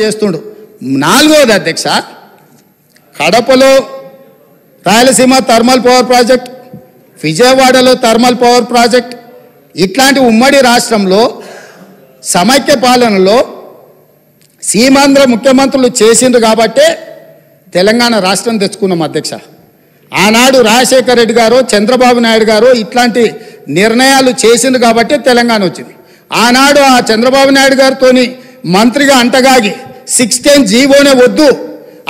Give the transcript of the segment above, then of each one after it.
చేస్తుండు. నాలుగోది అధ్యక్ష, కడపలో రాయలసీమ థర్మల్ పవర్ ప్రాజెక్ట్, విజయవాడలో థర్మల్ పవర్ ప్రాజెక్ట్, ఇట్లాంటి ఉమ్మడి రాష్ట్రంలో సమైక్య పాలనలో సీమాంధ్ర ముఖ్యమంత్రులు చేసిండ్రు కాబట్టే తెలంగాణ రాష్ట్రం తెచ్చుకున్నాం అధ్యక్ష. ఆనాడు రాజశేఖర రెడ్డి గారు, చంద్రబాబు నాయుడు గారు ఇట్లాంటి నిర్ణయాలు చేసిండ్రు కాబట్టే తెలంగాణ వచ్చింది. ఆనాడు ఆ చంద్రబాబు నాయుడు గారితో మంత్రిగా అంటగాగి 16 జీవోనే వద్దు,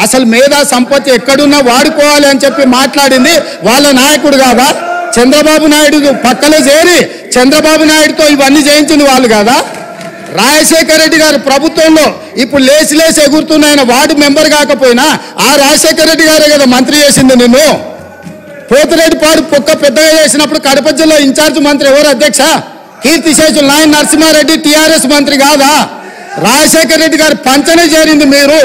అసలు మేధా సంపత్తి ఎక్కడున్నా వాడుకోవాలి అని చెప్పి మాట్లాడింది వాళ్ళ నాయకుడు కాదా? చంద్రబాబు నాయుడు పక్కలో చేరి చంద్రబాబు నాయుడుతో ఇవన్నీ చేయించింది వాళ్ళు కాదా? రాజశేఖర రెడ్డి గారు ప్రభుత్వంలో ఇప్పుడు లేచి ఎగురుతున్నాయన వార్డు మెంబర్ కాకపోయినా ఆ రాజశేఖర రెడ్డి గారే కదా మంత్రి చేసింది నిన్ను. పోతిరెడ్డిపాడు పొక్క పెద్దగా చేసినప్పుడు కడప జిల్లా ఇన్ఛార్జ్ మంత్రి ఎవరు అధ్యక్ష? కీర్తిశేషులు నాయన నరసింహారెడ్డి టీఆర్ఎస్ మంత్రి కాదా? రాజశేఖర రెడ్డి గారు పంచనే చేరింది మీరు,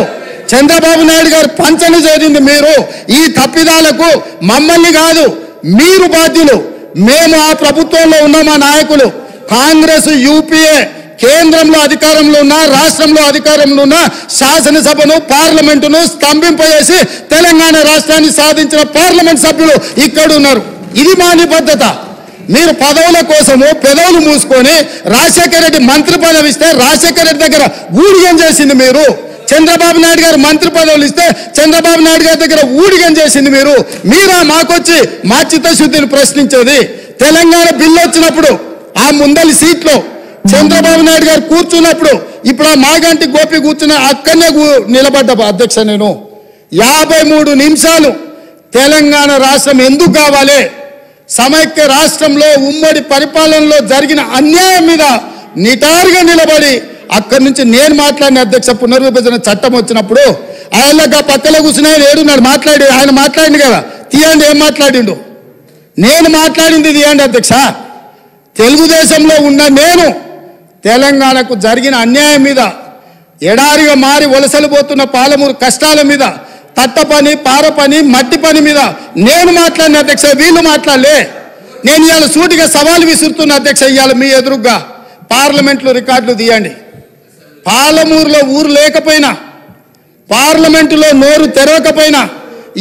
చంద్రబాబు నాయుడు గారు పంచనే చేరింది మీరు. ఈ తప్పిదాలకు మమ్మల్ని కాదు మీరు బాధ్యులు. మేము ఆ ప్రభుత్వంలో ఉన్న మా నాయకులు కాంగ్రెస్ యూపీఏ కేంద్రంలో అధికారంలో ఉన్న, రాష్ట్రంలో అధికారంలో ఉన్న శాసనసభను పార్లమెంటును స్తంభింపజేసి తెలంగాణ రాష్ట్రాన్ని సాధించిన పార్లమెంట్ సభ్యులు ఇక్కడ ఉన్నారు. ఇది మా నిబద్ధత. మీరు పదవుల కోసము పెదవులు మూసుకొని రాజశేఖర రెడ్డి మంత్రి పదవి ఇస్తే రాజశేఖర రెడ్డి దగ్గర ఊడిగం చేసింది మీరు. చంద్రబాబు నాయుడు గారు మంత్రి పదవులు ఇస్తే చంద్రబాబు నాయుడు గారి దగ్గర ఊడిగం చేసింది మీరు. మీరా మాకొచ్చి మా చిత్తశుద్ధిని ప్రశ్నించేది? తెలంగాణ బిల్లు వచ్చినప్పుడు ఆ ముందలి సీట్లో చంద్రబాబు నాయుడు గారు కూర్చున్నప్పుడు ఇప్పుడు ఆ మాగంటి గోపి కూర్చున్న అక్కడనే నిలబడ్డ అధ్యక్ష. నేను 53 నిమిషాలు తెలంగాణ రాష్ట్రం ఎందుకు కావాలి, సమైక్య రాష్ట్రంలో ఉమ్మడి పరిపాలనలో జరిగిన అన్యాయం మీద నిటారుగా నిలబడి అక్కడి నుంచి నేను మాట్లాడిన అధ్యక్ష. పునర్విభజన చట్టం వచ్చినప్పుడు ఆయన పక్కలో కూర్చుని ఆయన ఏడున్నాడు, ఆయన మాట్లాడింది కదా, తీయండి ఏం మాట్లాడిండు. నేను మాట్లాడింది తీయండి అధ్యక్ష. తెలుగుదేశంలో ఉన్న నేను తెలంగాణకు జరిగిన అన్యాయం మీద, ఎడారిగా మారి వలసలు పోతున్న పాలమూరు కష్టాల మీద, తట్ట పని, పార పని, మట్టి పని మీద నేను మాట్లాడిన అధ్యక్ష. వీళ్ళు మాట్లాడలే. నేను ఇవాళ సూటిగా సవాల్ విసురుతున్న అధ్యక్ష. ఇవాళ మీ ఎదురుగా పార్లమెంట్లో రికార్డులు తీయండి. పాలమూరులో ఊరు లేకపోయినా, పార్లమెంటులో నోరు తెరవకపోయినా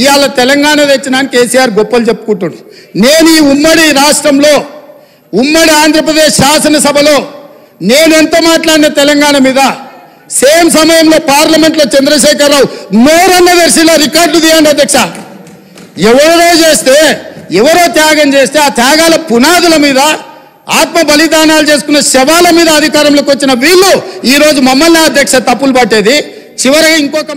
ఇవాళ తెలంగాణ తెచ్చినానికి కేసీఆర్ గొప్పలు చెప్పుకుంటున్నాడు. నేను ఈ ఉమ్మడి రాష్ట్రంలో, ఉమ్మడి ఆంధ్రప్రదేశ్ శాసనసభలో నేను ఎంత మాట్లాడిన తెలంగాణ మీద, సేమ్ సమయంలో పార్లమెంట్లో చంద్రశేఖరరావు నోరన్న దర్శిలో రికార్డు తీయండి అధ్యక్ష. ఎవరో చేస్తే, ఎవరో త్యాగం చేస్తే ఆ త్యాగాల పునాదుల మీద, ఆత్మ బలిదానాలు చేసుకున్న శవాల మీద అధికారంలోకి వచ్చిన వీళ్ళు ఈరోజు మమ్మల్ని అధ్యక్ష తప్పులు పట్టేది. చివరిగా ఇంకొక